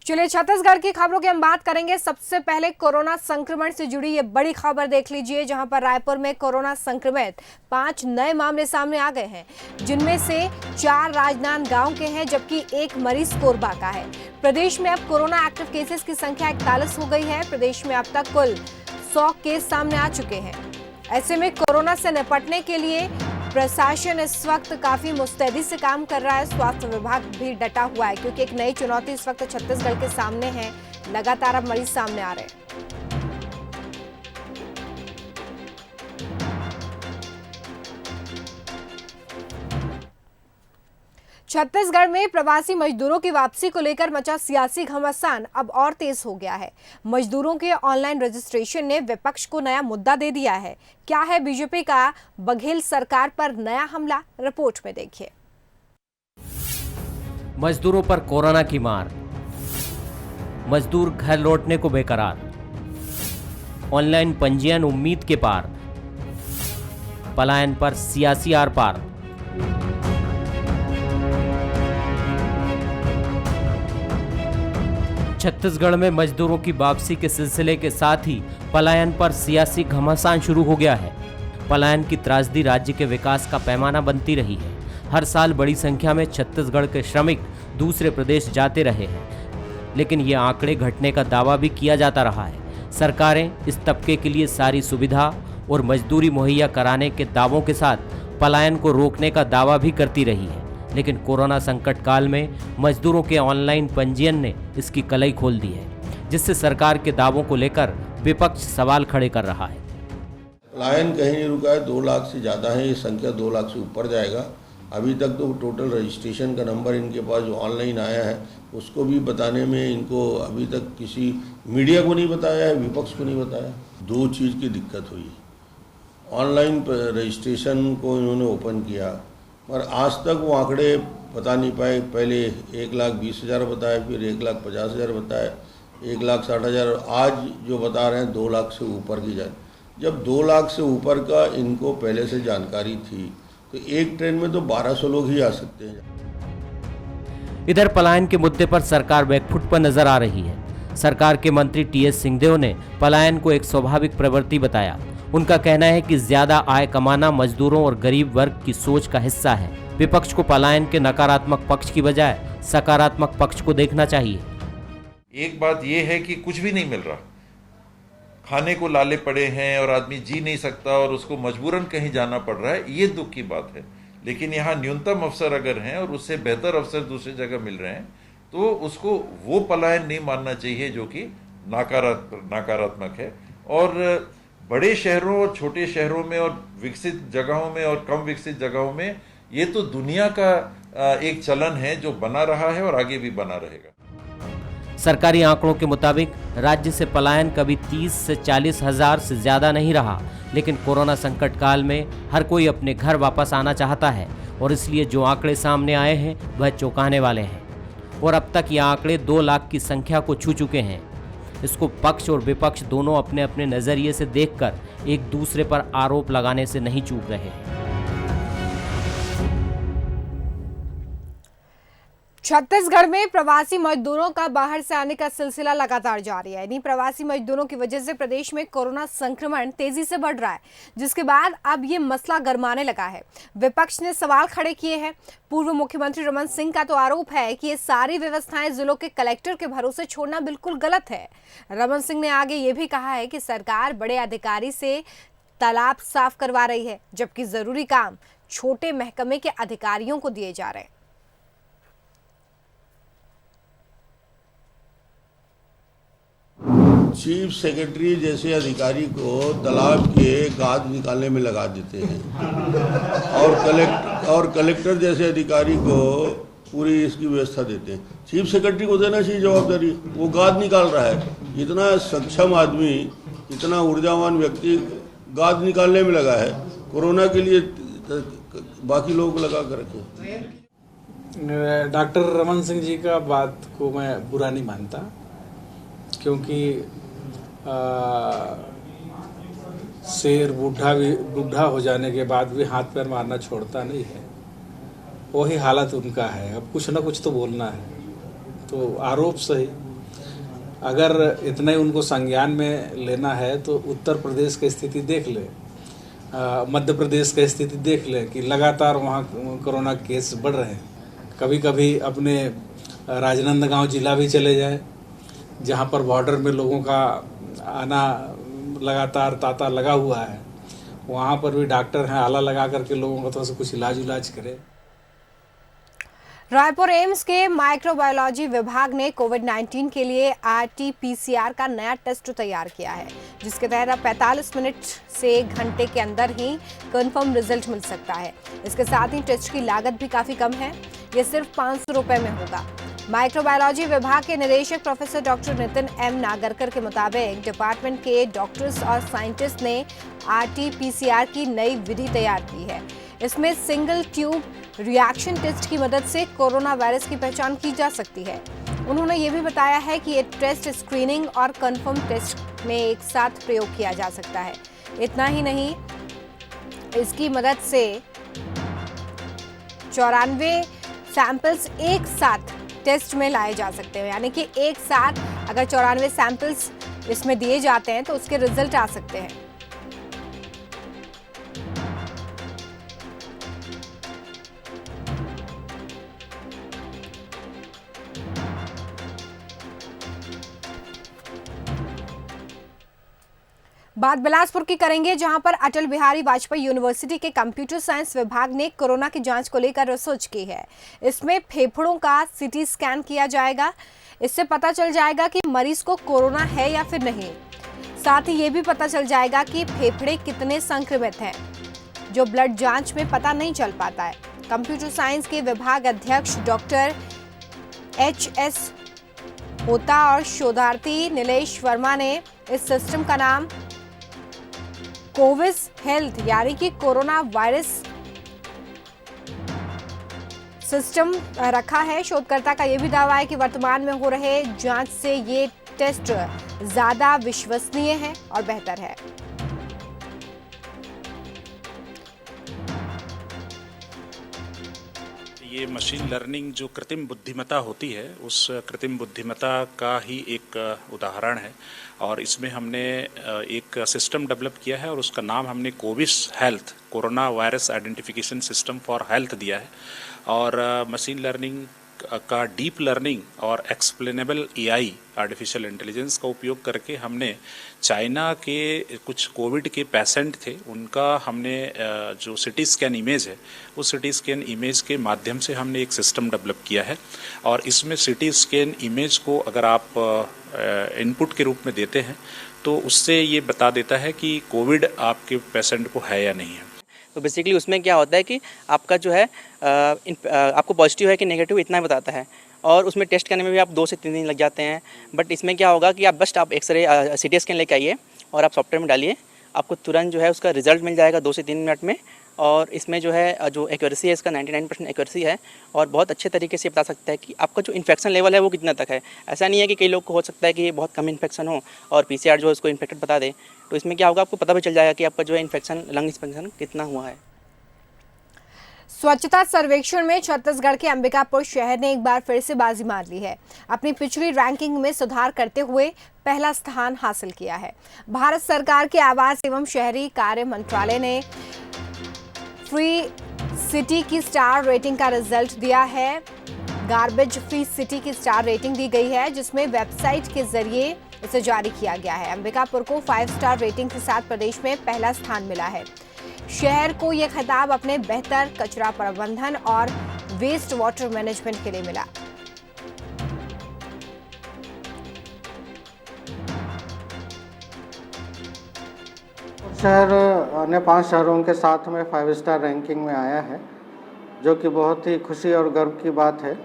चलिए छत्तीसगढ़ की खबरों की हम बात करेंगे। सबसे पहले कोरोना संक्रमण से जुड़ी ये बड़ी खबर देख लीजिए, जहां पर रायपुर में कोरोना संक्रमित 5 नए मामले सामने आ गए हैं, जिनमें से 4 राजनांदगांव के हैं, जबकि 1 मरीज कोरबा का है। प्रदेश में अब कोरोना एक्टिव केसेस की संख्या 41 हो गई है। प्रदेश में अब तक कुल 100 केस सामने आ चुके हैं। ऐसे में कोरोना से निपटने के लिए प्रशासन इस वक्त काफी मुस्तैदी से काम कर रहा है। स्वास्थ्य विभाग भी डटा हुआ है, क्योंकि एक नई चुनौती इस वक्त छत्तीसगढ़ के सामने है। लगातार अब मरीज सामने आ रहे हैं। छत्तीसगढ़ में प्रवासी मजदूरों की वापसी को लेकर मचा सियासी घमासान अब और तेज हो गया है। मजदूरों के ऑनलाइन रजिस्ट्रेशन ने विपक्ष को नया मुद्दा दे दिया है। क्या है बीजेपी का बघेल सरकार पर नया हमला? रिपोर्ट में देखिए। मजदूरों पर कोरोना की मार, मजदूर घर लौटने को बेकरार, ऑनलाइन पंजीयन उम्मीद के पार, पलायन पर सियासी आर पार। छत्तीसगढ़ में मजदूरों की वापसी के सिलसिले के साथ ही पलायन पर सियासी घमासान शुरू हो गया है। पलायन की त्रासदी राज्य के विकास का पैमाना बनती रही है। हर साल बड़ी संख्या में छत्तीसगढ़ के श्रमिक दूसरे प्रदेश जाते रहे हैं, लेकिन ये आंकड़े घटने का दावा भी किया जाता रहा है। सरकारें इस तबके के लिए सारी सुविधा और मजदूरी मुहैया कराने के दावों के साथ पलायन को रोकने का दावा भी करती रही है, लेकिन कोरोना संकट काल में मजदूरों के ऑनलाइन पंजीयन ने इसकी कलई खोल दी है, जिससे सरकार के दावों को लेकर विपक्ष सवाल खड़े कर रहा है। पलायन कहीं नहीं रुका है, 2 लाख से ज़्यादा है, ये संख्या 2 लाख से ऊपर जाएगा। अभी तक तो टोटल रजिस्ट्रेशन का नंबर इनके पास जो ऑनलाइन आया है उसको भी बताने में इनको अभी तक किसी मीडिया को नहीं बताया है, विपक्ष को नहीं बताया। 2 चीज़ की दिक्कत हुई। ऑनलाइन रजिस्ट्रेशन को इन्होंने ओपन किया, पर आज तक वो आंकड़े बता नहीं पाए। पहले 1,20,000 बताए, फिर 1,50,000 बताए, 1,60,000, आज जो बता रहे हैं 2 लाख से ऊपर की जाए। जब 2 लाख से ऊपर का इनको पहले से जानकारी थी, तो एक ट्रेन में तो 1200 लोग ही आ सकते हैं। इधर पलायन के मुद्दे पर सरकार बैकफुट पर नजर आ रही है। सरकार के मंत्री टीएस सिंहदेव ने पलायन को एक स्वाभाविक प्रवृत्ति बताया। उनका कहना है कि ज्यादा आय कमाना मजदूरों और गरीब वर्ग की सोच का हिस्सा है। विपक्ष को पलायन के नकारात्मक पक्ष की बजाय सकारात्मक पक्ष को देखना चाहिए। एक बात यह है कि कुछ भी नहीं मिल रहा, खाने को लाले पड़े हैं और आदमी जी नहीं सकता और उसको मजबूरन कहीं जाना पड़ रहा है, ये दुख की बात है। लेकिन यहाँ न्यूनतम अवसर अगर हैं और उससे बेहतर अवसर दूसरी जगह मिल रहे हैं, तो उसको वो पलायन नहीं मानना चाहिए जो कि नकारात्मक है। और बड़े शहरों और छोटे शहरों में और विकसित जगहों में और कम विकसित जगहों में ये तो दुनिया का एक चलन है जो बना रहा है और आगे भी बना रहेगा। सरकारी आंकड़ों के मुताबिक राज्य से पलायन कभी 30 से 40 हजार से ज्यादा नहीं रहा, लेकिन कोरोना संकट काल में हर कोई अपने घर वापस आना चाहता है और इसलिए जो आंकड़े सामने आए हैं वह चौंकाने वाले हैं। और अब तक ये आंकड़े 2 लाख की संख्या को छू चुके हैं। इसको पक्ष और विपक्ष दोनों अपने अपने नजरिए से देखकर एक दूसरे पर आरोप लगाने से नहीं चूक रहे हैं। छत्तीसगढ़ में प्रवासी मजदूरों का बाहर से आने का सिलसिला लगातार जारी है। इन्हीं प्रवासी मजदूरों की वजह से प्रदेश में कोरोना संक्रमण तेजी से बढ़ रहा है, जिसके बाद अब ये मसला गरमाने लगा है। विपक्ष ने सवाल खड़े किए हैं। पूर्व मुख्यमंत्री रमन सिंह का तो आरोप है कि ये सारी व्यवस्थाएं जिलों के कलेक्टर के भरोसे छोड़ना बिल्कुल गलत है। रमन सिंह ने आगे ये भी कहा है कि सरकार बड़े अधिकारी से तालाब साफ करवा रही है, जबकि जरूरी काम छोटे महकमे के अधिकारियों को दिए जा रहे हैं। चीफ सेक्रेटरी जैसे अधिकारी को तालाब के गाद निकालने में लगा देते हैं और कलेक्टर जैसे अधिकारी को पूरी इसकी व्यवस्था देते हैं। चीफ सेक्रेटरी को देना चाहिए जवाबदारी, वो गाद निकाल रहा है। इतना सक्षम आदमी, इतना ऊर्जावान व्यक्ति गाद निकालने में लगा है। कोरोना के लिए बाकी लोगों को लगा कर रखे। डॉक्टर रमन सिंह जी का बात को मैं बुरा नहीं मानता, क्योंकि शेर बूढ़ा हो जाने के बाद भी हाथ पैर मारना छोड़ता नहीं है। वही हालत उनका है। अब कुछ ना कुछ तो बोलना है, तो आरोप सही अगर इतना ही उनको संज्ञान में लेना है तो उत्तर प्रदेश की स्थिति देख ले, मध्य प्रदेश की स्थिति देख ले कि लगातार वहाँ कोरोना केस बढ़ रहे हैं। कभी कभी अपने राजनांदगांव जिला भी चले जाए, जहाँ पर बॉर्डर में लोगों का आना लगातार तांता लगा हुआ है, वहाँ पर भी डॉक्टर हैं, आला लगा करके लोगों का थोड़ा सा कुछ इलाज करे। रायपुर एम्स के माइक्रोबायोलॉजी विभाग ने कोविड-19 के लिए RT-PCR का नया टेस्ट तैयार किया है, जिसके तहत अब 45 मिनट से 1 घंटे के अंदर ही कंफर्म रिजल्ट मिल सकता है। इसके साथ ही टेस्ट की लागत भी काफी कम है, ये सिर्फ 500 रुपए में होगा। माइक्रोबायोलॉजी विभाग के निदेशक professor doctor Nitin M Nagarkar के मुताबिक डिपार्टमेंट के डॉक्टर्स और साइंटिस्ट ने RT-PCR की नई विधि तैयार की है। इसमें सिंगल ट्यूब रिएक्शन टेस्ट की मदद से कोरोना वायरस की पहचान की जा सकती है। उन्होंने ये भी बताया है कि ये टेस्ट स्क्रीनिंग और कंफर्म टेस्ट में एक साथ प्रयोग किया जा सकता है। इतना ही नहीं, इसकी मदद से 94 सैंपल्स एक साथ टेस्ट में लाए जा सकते हैं, यानी कि एक साथ अगर 94 सैंपल्स इसमें दिए जाते हैं तो उसके रिजल्ट आ सकते हैं। बात बिलासपुर की करेंगे, जहां पर अटल बिहारी वाजपेयी यूनिवर्सिटी के कंप्यूटर साइंस विभाग ने कोरोना की जांच को लेकर रिसर्च की है। इसमें फेफड़ों का CT स्कैन किया जाएगा। इससे पता चल जाएगा कि मरीज को कोरोना है या फिर नहीं। साथ ही ये भी पता चल जाएगा कि फेफड़े कितने संक्रमित हैं, जो ब्लड जांच में पता नहीं चल पाता है। कंप्यूटर साइंस के विभाग अध्यक्ष डॉक्टर HS होता और शोधार्थी नीलेश वर्मा ने इस सिस्टम का नाम कोविस हेल्थ यानी कि कोरोना वायरस सिस्टम रखा है। शोधकर्ता का यह भी दावा है कि वर्तमान में हो रहे जांच से ये टेस्ट ज्यादा विश्वसनीय है और बेहतर है। ये मशीन लर्निंग जो कृत्रिम बुद्धिमत्ता होती है, उस कृत्रिम बुद्धिमत्ता का ही एक उदाहरण है और इसमें हमने एक सिस्टम डेवलप किया है और उसका नाम हमने COVIS health corona virus identification system for health दिया है। और मशीन लर्निंग का डीप लर्निंग और एक्सप्लेनेबल AI आर्टिफिशियल इंटेलिजेंस का उपयोग करके हमने चाइना के कुछ कोविड के पेशेंट थे, उनका हमने जो CT स्कैन इमेज है, उस CT स्कैन इमेज के माध्यम से हमने एक सिस्टम डेवलप किया है। और इसमें CT स्कैन इमेज को अगर आप इनपुट के रूप में देते हैं तो उससे ये बता देता है कि कोविड आपके पेशेंट को है या नहीं है। तो बेसिकली उसमें क्या होता है कि आपका जो है आपको पॉजिटिव है कि नेगेटिव इतना ही बताता है और उसमें टेस्ट करने में भी आप 2 से 3 दिन लग जाते हैं। बट इसमें क्या होगा कि आप एक्सरे CT स्कैन लेके आइए और आप सॉफ्टवेयर में डालिए, आपको तुरंत जो है उसका रिजल्ट मिल जाएगा 2 से 3 मिनट में। और इसमें जो है जो एक्यूरेसी है इसका 99% एक्यूरेसी है और बहुत अच्छे तरीके से बता सकता है कि आपका जो इन्फेक्शन लेवल है वो कितना तक है। ऐसा नहीं है कि कई लोग को हो सकता है कि बहुत कम इन्फेक्शन हो और PCR जो है उसको इन्फेक्टेड बता दे। तो इसमें क्या होगा, आपको पता भी चल जाएगा कि आपका जो है इन्फेक्शन लंग इन्फेक्शन कितना हुआ है। स्वच्छता सर्वेक्षण में छत्तीसगढ़ के अंबिकापुर शहर ने एक बार फिर से बाजी मार ली है। अपनी पिछली रैंकिंग में सुधार करते हुए पहला स्थान हासिल किया है। भारत सरकार के आवास एवं शहरी कार्य मंत्रालय ने फ्री सिटी की स्टार रेटिंग का रिजल्ट दिया है। गार्बेज फ्री सिटी की स्टार रेटिंग दी गई है, जिसमें वेबसाइट के जरिए इसे जारी किया गया है। अंबिकापुर को 5 स्टार रेटिंग के साथ प्रदेश में पहला स्थान मिला है। शहर को यह खिताब अपने बेहतर कचरा प्रबंधन और वेस्ट वाटर मैनेजमेंट के लिए मिला। शहर अन्य 5 शहरों के साथ में 5 स्टार रैंकिंग में आया है, जो कि बहुत ही खुशी और गर्व की बात है।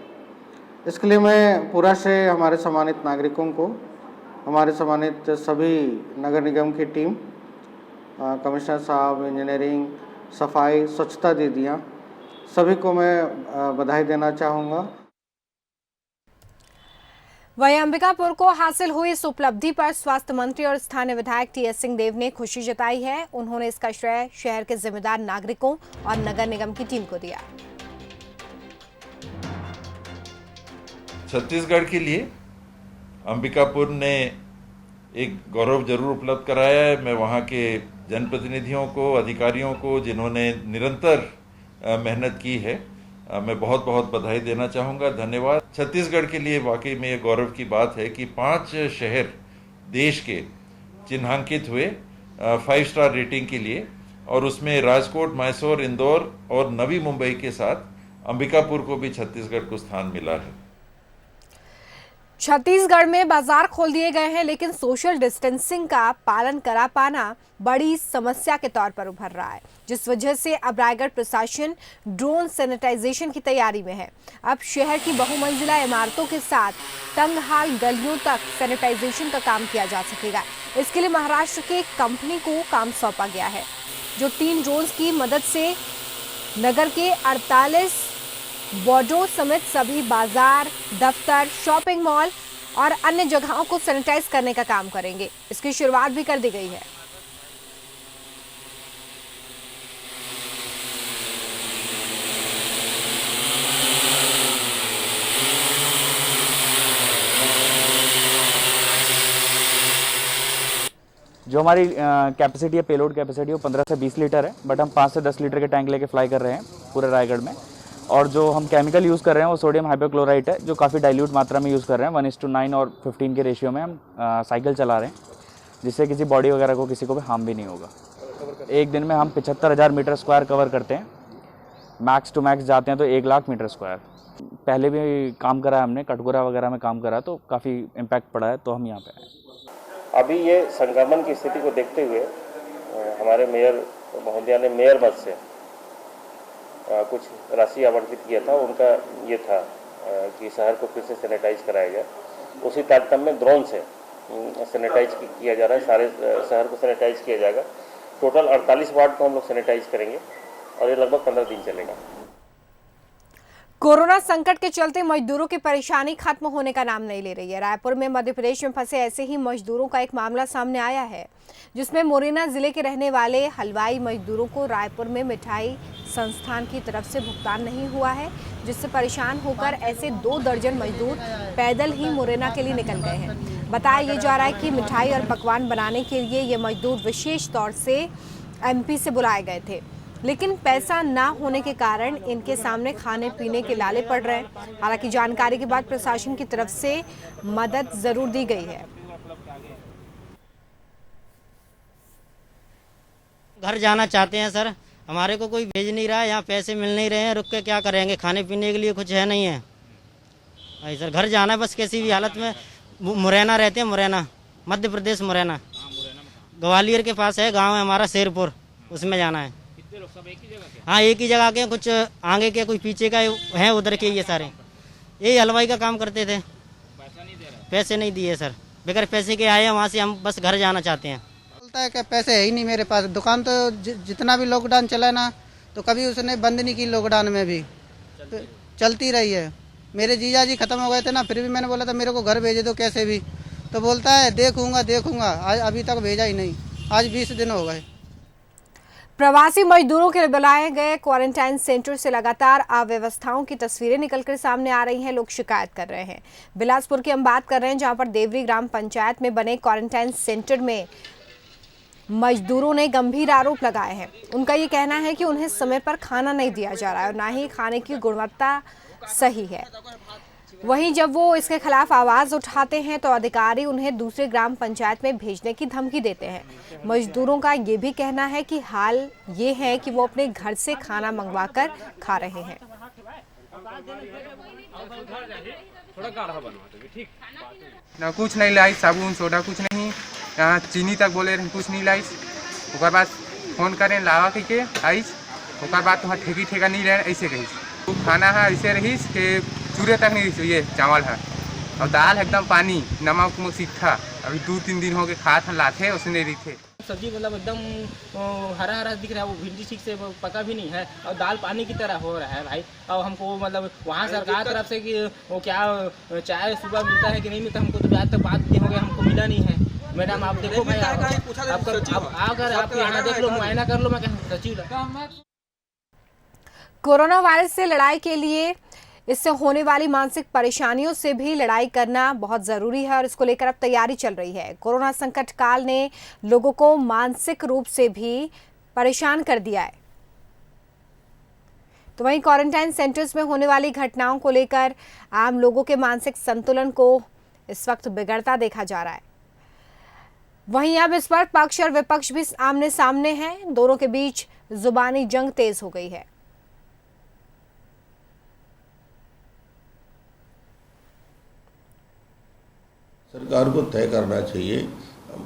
इसके लिए मैं पूरा श्रेय हमारे सम्मानित नागरिकों को, हमारे सम्मानित सभी नगर निगम की टीम, कमिश्नर साहब, इंजीनियरिंग, सफाई, स्वच्छता दीदियाँ, सभी को मैं बधाई देना चाहूँगा। वहीं अंबिकापुर को हासिल हुई इस उपलब्धि पर स्वास्थ्य मंत्री और स्थानीय विधायक TS सिंहदेव ने खुशी जताई है। उन्होंने इसका श्रेय शहर के जिम्मेदार नागरिकों और नगर निगम की टीम को दिया। छत्तीसगढ़ के लिए अंबिकापुर ने एक गौरव जरूर उपलब्ध कराया है। मैं वहाँ के जनप्रतिनिधियों को, अधिकारियों को, जिन्होंने निरंतर मेहनत की है, मैं बहुत बहुत बधाई देना चाहूँगा। धन्यवाद। छत्तीसगढ़ के लिए वाकई में ये गौरव की बात है कि 5 शहर देश के चिन्हांकित हुए 5 स्टार रेटिंग के लिए, और उसमें राजकोट, मैसूर, इंदौर और नवी मुंबई के साथ अंबिकापुर को भी छत्तीसगढ़ को स्थान मिला है। छत्तीसगढ़ में बाजार खोल दिए गए हैं, लेकिन सोशल डिस्टेंसिंग का पालन करा पाना बड़ी समस्या के तौर पर उभर रहा है, जिस वजह से अब रायगढ़ प्रशासन ड्रोन सैनिटाइजेशन की तैयारी में है। अब शहर की बहुमंजिला इमारतों के साथ तंगहाल गलियों तक सैनिटाइजेशन का काम किया जा सकेगा। इसके लिए महाराष्ट्र के एक कंपनी को काम सौंपा गया है, जो 3 ड्रोन्स की मदद से नगर के 48 वार्डों समेत सभी बाजार, दफ्तर, शॉपिंग मॉल और अन्य जगहों को सैनिटाइज करने का काम करेंगे। इसकी शुरुआत भी कर दी गई है। जो हमारी कैपेसिटी है, पेलोड कैपेसिटी, वो 15 से 20 लीटर है, बट हम 5 से 10 लीटर के टैंक लेके फ्लाई कर रहे हैं पूरे रायगढ़ में। और जो हम केमिकल यूज़ कर रहे हैं वो सोडियम हाइपोक्लोराइट है, जो काफ़ी डाइल्यूट मात्रा में यूज़ कर रहे हैं। 1:9 और 15 के रेशियो में हम साइकिल चला रहे हैं, जिससे किसी बॉडी वगैरह को, किसी को भी हार्म भी नहीं होगा। एक दिन में हम 75,000 मीटर स्क्वायर कवर करते हैं। मैक्स टू मैक्स जाते हैं तो 1 लाख मीटर स्क्वायर। पहले भी काम करा है हमने, कटघोरा वगैरह में काम करा, तो काफ़ी इम्पैक्ट पड़ा है, तो हम यहाँ पे आए। अभी ये संक्रमण की स्थिति को देखते हुए हमारे मेयर महोदया ने मेयर मद से कुछ राशि आवंटित किया था। उनका ये था कि शहर को फिर से सैनिटाइज कराया जाए। उसी तारतम्य में ड्रोन से सैनिटाइज किया जा रहा है, सारे शहर को सैनिटाइज किया जाएगा। टोटल 48 वार्ड को हम लोग सैनिटाइज करेंगे और ये लगभग 15 दिन चलेगा। कोरोना संकट के चलते मजदूरों की परेशानी खत्म होने का नाम नहीं ले रही है। रायपुर में मध्य प्रदेश में फंसे ऐसे ही मजदूरों का एक मामला सामने आया है, जिसमें मुरैना जिले के रहने वाले हलवाई मजदूरों को रायपुर में मिठाई संस्थान की तरफ से भुगतान नहीं हुआ है, जिससे परेशान होकर ऐसे 2 दर्जन मजदूर पैदल ही मुरैना के लिए निकल गए हैं। बताया जा रहा है कि मिठाई और पकवान बनाने के लिए ये मजदूर विशेष तौर से MP से बुलाए गए थे, लेकिन पैसा ना होने के कारण इनके सामने खाने पीने के लाले पड़ रहे हैं। हालांकि जानकारी के बाद प्रशासन की तरफ से मदद जरूर दी गई है। घर जाना चाहते हैं सर, हमारे को कोई भेज नहीं रहा है, यहाँ पैसे मिल नहीं रहे हैं, रुक के क्या करेंगे, खाने पीने के लिए कुछ है नहीं है। भाई सर घर जाना है बस किसी भी हालत में। मुरैना रहते हैं, मुरैना मध्य प्रदेश, मुरैना ग्वालियर के पास है, गांव है हमारा शेरपुर, उसमें जाना है। हाँ एक ही जगह के, कुछ आगे के, कोई पीछे का है, उधर के ये सारे यही हलवाई का काम करते थे। पैसे नहीं दिए सर, बगैर पैसे के आए हैं वहाँ से। हम बस घर जाना चाहते हैं। बोलता है कि पैसे है ही नहीं मेरे पास। दुकान तो जितना भी लॉकडाउन चला ना, तो कभी उसने बंद नहीं की, लॉकडाउन में भी चलती रही है। मेरे जीजा जी खत्म हो गए थे ना, फिर भी मैंने बोला था मेरे को घर भेज दो कैसे भी, तो बोलता है देखूंगा। आज अभी तक भेजा ही नहीं, आज 20 दिन हो गए। प्रवासी मजदूरों के लिए बनाए गए क्वारंटाइन सेंटर से लगातार अव्यवस्थाओं की तस्वीरें निकलकर सामने आ रही हैं। लोग शिकायत कर रहे हैं। बिलासपुर की हम बात कर रहे हैं, जहां पर देवरी ग्राम पंचायत में बने क्वारंटाइन सेंटर में मजदूरों ने गंभीर आरोप लगाए हैं। उनका ये कहना है कि उन्हें समय पर खाना नहीं दिया जा रहा है और ना ही खाने की गुणवत्ता सही है। वहीं जब वो इसके खिलाफ आवाज उठाते हैं तो अधिकारी उन्हें दूसरे ग्राम पंचायत में भेजने की धमकी देते हैं। मजदूरों का ये भी कहना है कि हाल ये है कि वो अपने घर से खाना मंगवाकर खा रहे हैं। ना कुछ नहीं लाई, साबुन सोडा कुछ नहीं, यहाँ चीनी तक बोले रहे कुछ नहीं लाई। ओकर बाद फोन करें लावा के आइस, ओकर बाद तुम ठेका नहीं रहे ऐसे कही। खाना है ऐसे रहीस कि चूरे तक नहीं रही, ये चावल है और दाल एकदम पानी, नमक सीखा। अभी 2-3 दिन हो गए खात लाते उसने नहीं रही थे। सब्जी मतलब एकदम हरा दिख रहा है, वो भिंडी ठीक से पका भी नहीं है और दाल पानी की तरह हो रहा है भाई। और हमको मतलब वहाँ सरकार तरफ से कि वो क्या चाय सुबह मिलता है कि नहीं मिलता, हमको तो आज तक 5 दिन हो गए हमको मिला नहीं है। मैडम आप देखो भाई, अगर आप यहाँ देख लो, मुआयना कर लो। मैं सचिव कोरोना वायरस से लड़ाई के लिए इससे होने वाली मानसिक परेशानियों से भी लड़ाई करना बहुत जरूरी है और इसको लेकर अब तैयारी चल रही है। कोरोना संकट काल ने लोगों को मानसिक रूप से भी परेशान कर दिया है। तो वहीं क्वारंटाइन सेंटर्स में होने वाली घटनाओं को लेकर आम लोगों के मानसिक संतुलन को इस वक्त बिगड़ता देखा जा रहा है। वहीं अब इस पर पक्ष और विपक्ष भी आमने सामने हैं। दोनों के बीच जुबानी जंग तेज हो गई है। सरकार को तय करना चाहिए,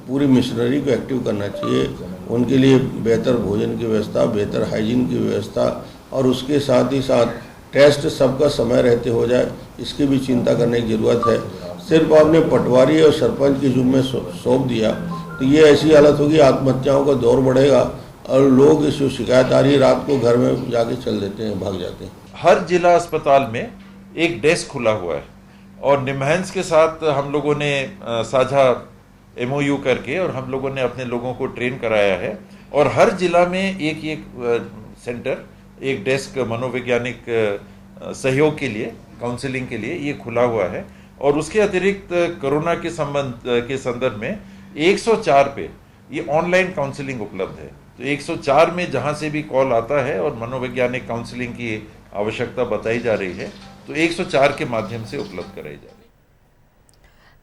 पूरी मिशनरी को एक्टिव करना चाहिए, उनके लिए बेहतर भोजन की व्यवस्था, बेहतर हाइजीन की व्यवस्था और उसके साथ ही साथ टेस्ट सबका समय रहते हो जाए, इसकी भी चिंता करने की ज़रूरत है। सिर्फ आपने पटवारी और सरपंच के जुम्मे सौंप दिया तो ये ऐसी हालत होगी, आत्महत्याओं का दौर बढ़ेगा और लोग जो शिकायत आ रही है रात को घर में जाके चल देते हैं, भाग जाते हैं। हर जिला अस्पताल में एक डेस्क खुला हुआ है और निमहंस के साथ हम लोगों ने साझा MOU करके और हम लोगों ने अपने लोगों को ट्रेन कराया है और हर जिला में एक सेंटर, एक डेस्क मनोवैज्ञानिक सहयोग के लिए, काउंसलिंग के लिए ये खुला हुआ है। और उसके अतिरिक्त कोरोना के संदर्भ में 104 पे ये ऑनलाइन काउंसलिंग उपलब्ध है। तो 104 में जहां से भी कॉल आता है और मनोवैज्ञानिक काउंसलिंग की आवश्यकता बताई जा रही है तो 104 के माध्यम से उपलब्ध कराई जा रही है।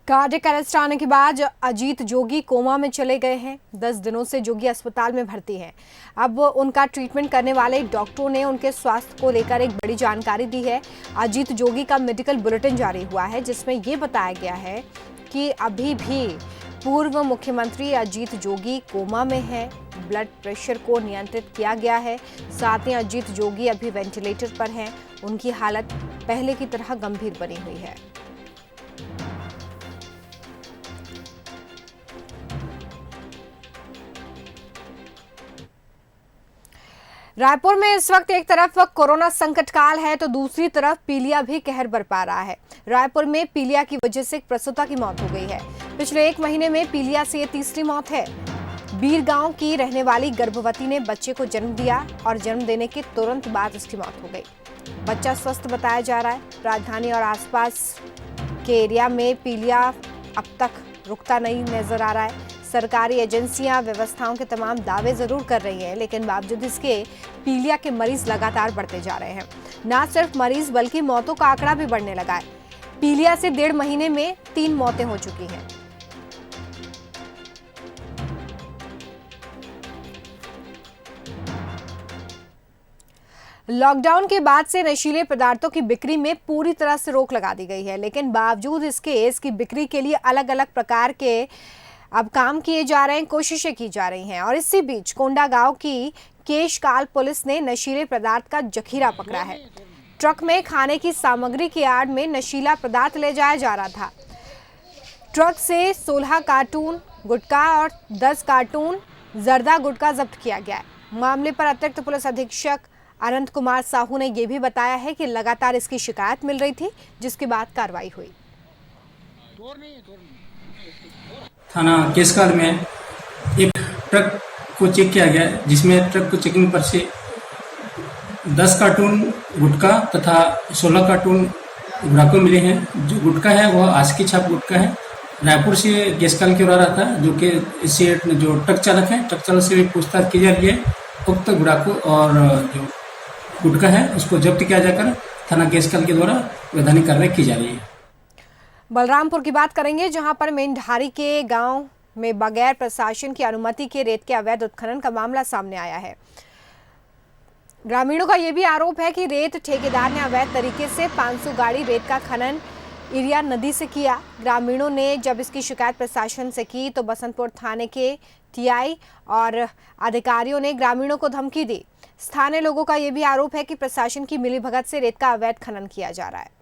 कार्डियक अरेस्ट आने के बाद अजीत जोगी कोमा में चले गए हैं। 10 दिनों से जोगी अस्पताल में भर्ती हैं। अब उनका ट्रीटमेंट करने वाले डॉक्टरों ने उनके स्वास्थ्य को लेकर एक बड़ी जानकारी दी है। अजीत जोगी का मेडिकल बुलेटिन जारी हुआ है जिसमें ये बताया गया है कि अभी भी पूर्व मुख्यमंत्री अजीत जोगी कोमा में है। ब्लड प्रेशर को नियंत्रित किया गया है। साथ ही अजीत जोगी अभी वेंटिलेटर पर हैं। उनकी हालत पहले की तरह गंभीर बनी हुई है। रायपुर में इस वक्त एक तरफ कोरोना संकट काल है तो दूसरी तरफ पीलिया भी कहर बरपा रहा है। रायपुर में पीलिया की वजह से एक प्रसूता की मौत हो गई है। पिछले 1 महीने में पीलिया से ये तीसरी मौत है। बीर गांव की रहने वाली गर्भवती ने बच्चे को जन्म दिया और जन्म देने के तुरंत बाद उसकी मौत हो गई। बच्चा स्वस्थ बताया जा रहा है। राजधानी और आसपास के एरिया में पीलिया अब तक रुकता नहीं नजर आ रहा है। सरकारी एजेंसियां व्यवस्थाओं के तमाम दावे जरूर कर रही हैं, लेकिन बावजूद इसके पीलिया के मरीज लगातार बढ़ते जा रहे हैं। न सिर्फ मरीज बल्कि मौतों का आंकड़ा भी बढ़ने लगा है। पीलिया से 1.5 महीने में 3 मौतें हो चुकी हैं। लॉकडाउन के बाद से नशीले पदार्थों की बिक्री में पूरी तरह से रोक लगा दी गई है, लेकिन बावजूद इसकी बिक्री के लिए अलग अलग प्रकार के अब काम किए जा रहे हैं, कोशिशें की जा रही हैं। और इसी बीच कोंडागांव की केशकाल पुलिस ने नशीले पदार्थ का जखीरा पकड़ा है। ट्रक में खाने की सामग्री की आड़ में नशीला पदार्थ ले जाया जा रहा था। ट्रक से 16 कार्टून गुटखा और 10 कार्टून जर्दा गुटखा जब्त किया गया है। मामले पर अतिरिक्त पुलिस अधीक्षक अनंत कुमार साहू ने यह भी बताया है कि लगातार इसकी शिकायत मिल रही थी, जिसके बाद कार्रवाई हुई। थाना केसकाल में एक ट्रक को चेक किया गया, जिसमें ट्रक को चेकिंग पर से 10 कार्टून गुटखा तथा 16 कार्टून गुड़ाको मिले हैं। जो गुटखा है वह आज की छाप गुटखा है। रायपुर से केसकाल की ओर आ रहा था, जो कि इससे जो ट्रक चालक है, ट्रक चालक से भी पूछताछ की जा रही है। उक्त गुड़ाको और जो गुटखा है उसको जब्त किया जाकर थाना केसकाल के द्वारा वैधानिक कार्रवाई की जा रही है। बलरामपुर की बात करेंगे, जहां पर मेंढारी के गांव में बगैर प्रशासन की अनुमति के रेत के अवैध उत्खनन का मामला सामने आया है। ग्रामीणों का यह भी आरोप है कि रेत ठेकेदार ने अवैध तरीके से 500 गाड़ी रेत का खनन इरिया नदी से किया। ग्रामीणों ने जब इसकी शिकायत प्रशासन से की तो बसंतपुर थाने के टीआई और अधिकारियों ने ग्रामीणों को धमकी दी। स्थानीय लोगों का यह भी आरोप है कि प्रशासन की मिलीभगत से रेत का अवैध खनन किया जा रहा है।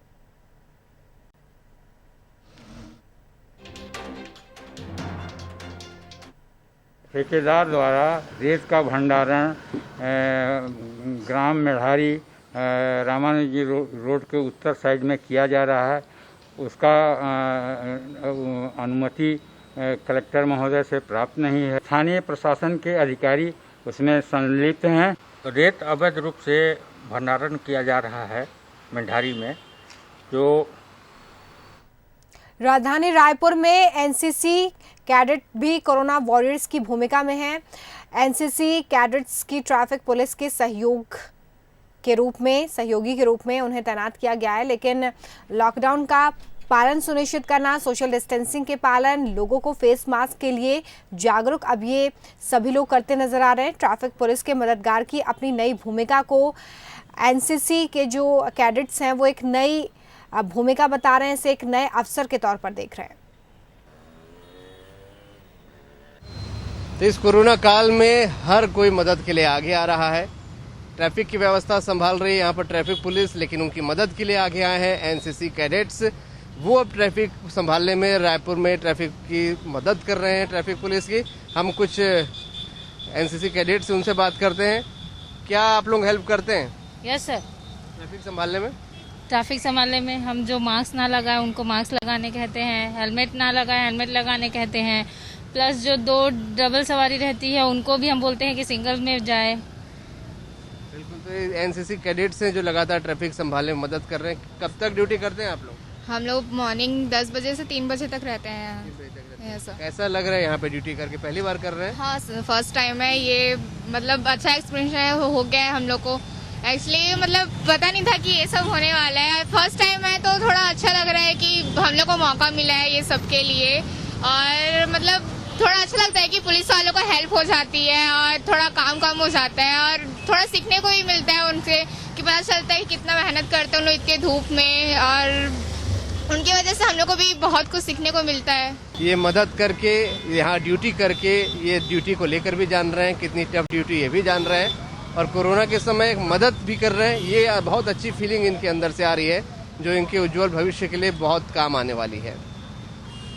ठेकेदार द्वारा रेत का भंडारण ग्राम मेढ़ारी रामानुज जी रोड के उत्तर साइड में किया जा रहा है। उसका अनुमति कलेक्टर महोदय से प्राप्त नहीं है। स्थानीय प्रशासन के अधिकारी उसमें संलिप्त हैं। रेत अवैध रूप से भंडारण किया जा रहा है मेढ़ारी में। जो राजधानी रायपुर में एनसीसी कैडेट भी कोरोना वॉरियर्स की भूमिका में हैं। एनसीसी कैडेट्स की ट्रैफिक पुलिस के सहयोगी के रूप में उन्हें तैनात किया गया है, लेकिन लॉकडाउन का पालन सुनिश्चित करना, सोशल डिस्टेंसिंग के पालन, लोगों को फेस मास्क के लिए जागरूक अब ये सभी लोग करते नजर आ रहे हैं। ट्रैफिक पुलिस के मददगार की अपनी नई भूमिका को एनसीसी के जो कैडेट्स हैं वो एक नई भूमिका बता रहे हैं, इसे एक नए अवसर के तौर पर देख रहे हैं। तो इस कोरोना काल में हर कोई मदद के लिए आगे आ रहा है। ट्रैफिक की व्यवस्था संभाल रही है यहाँ पर ट्रैफिक पुलिस, लेकिन उनकी मदद के लिए आगे आए हैं एनसीसी कैडेट्स। वो अब ट्रैफिक संभालने में रायपुर में ट्रैफिक की मदद कर रहे हैं, ट्रैफिक पुलिस की। हम कुछ एनसीसी कैडेट्स से उनसे बात करते हैं। क्या आप लोग हेल्प करते हैं? Yes sir. ट्रैफिक संभालने में? ट्रैफिक संभालने में हम जो मास्क ना लगाए उनको मास्क लगाने कहते हैं, हेलमेट ना लगाए हेलमेट लगाने कहते हैं, प्लस जो 2 डबल सवारी रहती है उनको भी हम बोलते हैं कि सिंगल में जाए। बिल्कुल। तो एनसीसी कैडेट्स हैं जो लगातार ट्रैफिक संभालने में मदद कर रहे हैं। कब तक ड्यूटी करते हैं आप लोग? हम लोग मॉर्निंग 10 बजे से 3 बजे तक रहते हैं यहाँ। कैसा लग रहा है यहाँ पे ड्यूटी करके? पहली बार कर रहे हैं? हाँ, फर्स्ट टाइम है ये, मतलब अच्छा एक्सपीरियंस है, हो गया है हम लोग को। एक्चुअली मतलब पता नहीं था कि ये सब होने वाला है। फर्स्ट टाइम है तो थोड़ा अच्छा लग रहा है कि हम लोग को मौका मिला है ये सब के लिए, और मतलब थोड़ा अच्छा लगता है कि पुलिस वालों को हेल्प हो जाती है और थोड़ा काम कम हो जाता है और थोड़ा सीखने को भी मिलता है उनसे, कि पता चलता है कि कितना मेहनत करते हैं उन लोग इतने धूप में, और उनकी वजह से हम लोग को भी बहुत कुछ सीखने को मिलता है। ये मदद करके, यहाँ ड्यूटी करके, ये ड्यूटी को लेकर भी जान रहे हैं कितनी टफ ड्यूटी, ये भी जान रहे हैं, और कोरोना के समय एक मदद भी कर रहे हैं। ये बहुत अच्छी फीलिंग इनके अंदर से आ रही है, जो इनके उज्जवल भविष्य के लिए बहुत काम आने वाली है।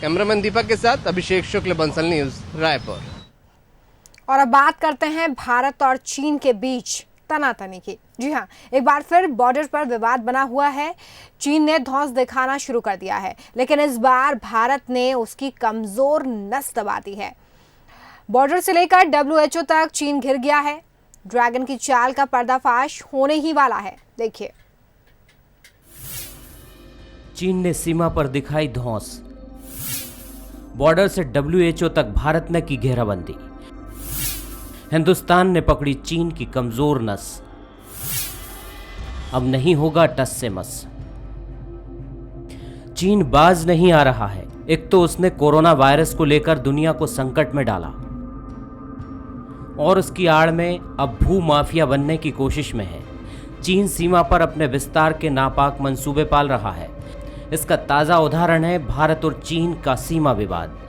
कैमरामैन दीपक के साथ अभिषेक शुक्ल, बंसल न्यूज, रायपुर। और अब बात करते हैं भारत और चीन के बीच तनातनी की। जी हाँ, एक बार फिर बॉर्डर पर विवाद बना हुआ है। चीन ने धौंस दिखाना शुरू कर दिया है, लेकिन इस बार भारत ने उसकी कमजोर नस दबा दी है। बॉर्डर से लेकर WHO तक चीन घिर गया है। ड्रैगन की चाल का पर्दाफाश होने ही वाला है। देखिए, चीन ने सीमा पर दिखाई धौंस। बॉर्डर से WHO तक भारत ने की घेराबंदी। हिंदुस्तान ने पकड़ी चीन की कमजोर नस। अब नहीं होगा टस से मस। चीन बाज नहीं आ रहा है। एक तो उसने कोरोना वायरस को लेकर दुनिया को संकट में डाला, और उसकी आड़ में अब भू माफिया बनने की कोशिश में है। चीन सीमा पर अपने विस्तार के नापाक मंसूबे पाल रहा है। इसका ताज़ा उदाहरण है भारत और चीन का सीमा विवाद।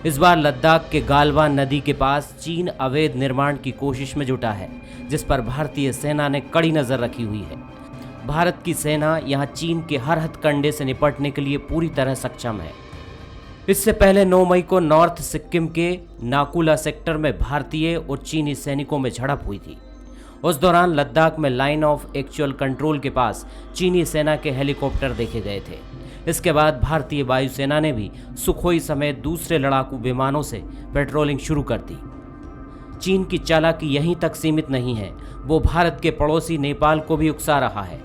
इस बार लद्दाख के गालवान नदी के पास चीन अवैध निर्माण की कोशिश में जुटा है, जिस पर भारतीय सेना ने कड़ी नज़र रखी हुई है। भारत की सेना यहां चीन के हर हथकंडे से निपटने के लिए पूरी तरह सक्षम है। इससे पहले 9 मई को नॉर्थ सिक्किम के नाकुला सेक्टर में भारतीय और चीनी सैनिकों में झड़प हुई थी। उस दौरान लद्दाख में लाइन ऑफ एक्चुअल कंट्रोल के पास चीनी सेना के हेलीकॉप्टर देखे गए थे। इसके बाद भारतीय वायुसेना ने भी सुखोई समेत दूसरे लड़ाकू विमानों से पेट्रोलिंग शुरू कर दी। चीन की चालाकी यहीं तक सीमित नहीं है, वो भारत के पड़ोसी नेपाल को भी उकसा रहा है।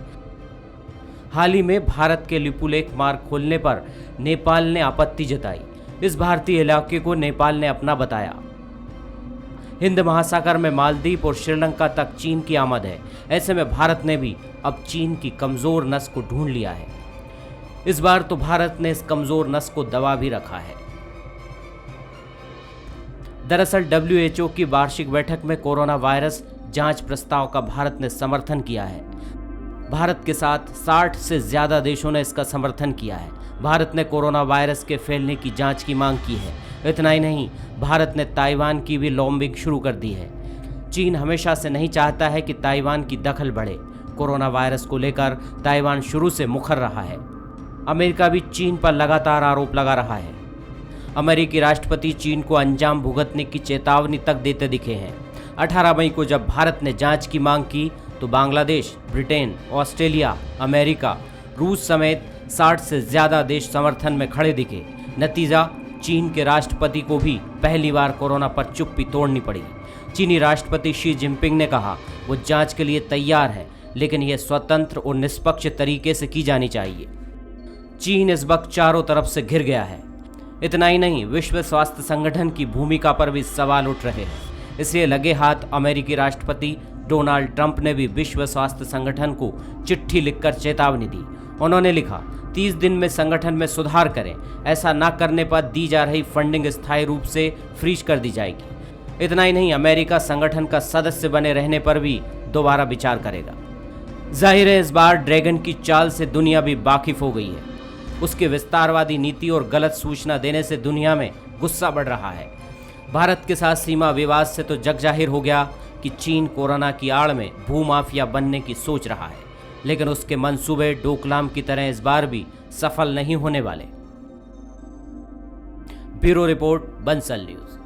हाल ही में भारत के लिपुलेख मार्ग खोलने पर नेपाल ने आपत्ति जताई। इस भारतीय इलाके को नेपाल ने अपना बताया। हिंद महासागर में मालदीव और श्रीलंका तक चीन की आमद है। ऐसे में भारत ने भी अब चीन की कमजोर नस को ढूंढ लिया है। इस बार तो भारत ने इस कमजोर नस को दबा भी रखा है। दरअसल WHO की वार्षिक बैठक में कोरोना वायरस जांच प्रस्ताव का भारत ने समर्थन किया है। भारत के साथ 60 से ज्यादा देशों ने इसका समर्थन किया है। भारत ने कोरोना वायरस के फैलने की जांच की मांग की है। इतना ही नहीं, भारत ने ताइवान की भी लॉबिंग शुरू कर दी है। चीन हमेशा से नहीं चाहता है कि ताइवान की दखल बढ़े। कोरोना वायरस को लेकर ताइवान शुरू से मुखर रहा है। अमेरिका भी चीन पर लगातार आरोप लगा रहा है। अमेरिकी राष्ट्रपति चीन को अंजाम भुगतने की चेतावनी तक देते दिखे हैं। 18 मई को जब भारत ने जांच की मांग की तो बांग्लादेश, ब्रिटेन, ऑस्ट्रेलिया, अमेरिका, रूस समेत 60 से ज़्यादा देश समर्थन में खड़े दिखे। नतीजा, चीन के राष्ट्रपति को भी पहली बार कोरोना पर चुप्पी तोड़नी पड़ी। चीनी राष्ट्रपति शी जिनपिंग ने कहा वो जांच के लिए तैयार है, लेकिन यह स्वतंत्र और निष्पक्ष तरीके से की जानी चाहिए। चीन इस वक्त चारों तरफ से घिर गया है। इतना ही नहीं, विश्व स्वास्थ्य संगठन की भूमिका पर भी सवाल उठ रहे हैं। इसलिए लगे हाथ अमेरिकी राष्ट्रपति डोनाल्ड ट्रंप ने भी विश्व स्वास्थ्य संगठन को चिट्ठी लिखकर चेतावनी दी। उन्होंने लिखा, 30 दिन में संगठन में सुधार करें, ऐसा न करने पर दी जा रही फंडिंग स्थायी रूप से फ्रीज कर दी जाएगी। इतना ही नहीं, अमेरिका संगठन का सदस्य बने रहने पर भी दोबारा विचार करेगा। जाहिर है इस बार ड्रैगन की चाल से दुनिया भी वाकिफ हो गई है। उसके विस्तारवादी नीति और गलत सूचना देने से दुनिया में गुस्सा बढ़ रहा है। भारत के साथ सीमा विवाद से तो जग जाहिर हो गया कि चीन कोरोना की आड़ में भूमाफिया बनने की सोच रहा है, लेकिन उसके मंसूबे डोकलाम की तरह इस बार भी सफल नहीं होने वाले। Bureau report, Bansal news.